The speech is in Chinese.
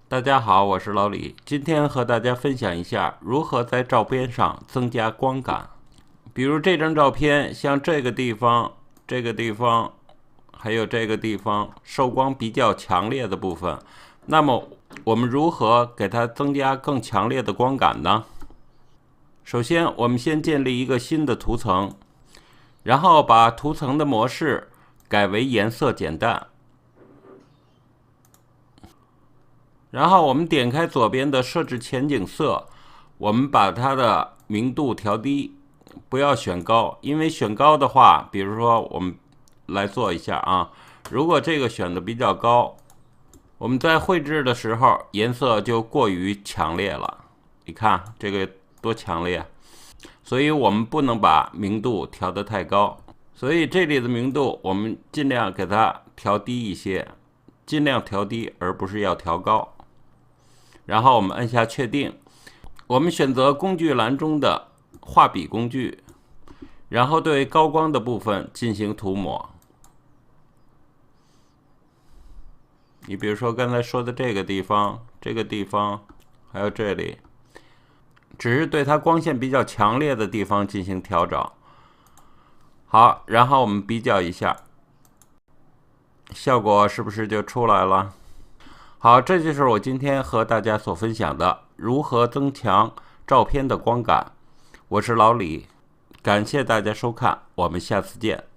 大家好，我是老李，今天和大家分享一下如何在照片上增加光感。比如这张照片，像这个地方、这个地方，还有这个地方受光比较强烈的部分，那么我们如何给它增加更强烈的光感呢？首先，我们先建立一个新的图层，然后把图层的模式改为颜色简淡。然后我们点开左边的设置前景色，我们把它的明度调低，不要选高，因为选高的话，比如说我们来做一下啊，如果这个选的比较高，我们在绘制的时候颜色就过于强烈了，你看这个多强烈，所以我们不能把明度调得太高，所以这里的明度我们尽量给它调低一些，尽量调低，而不是要调高。然后我们按下确定，我们选择工具栏中的画笔工具，然后对高光的部分进行涂抹。你比如说刚才说的这个地方、这个地方，还有这里，只是对它光线比较强烈的地方进行调整。好，然后我们比较一下，效果是不是就出来了？好，这就是我今天和大家所分享的如何增强照片的光感。我是老李，感谢大家收看，我们下次见。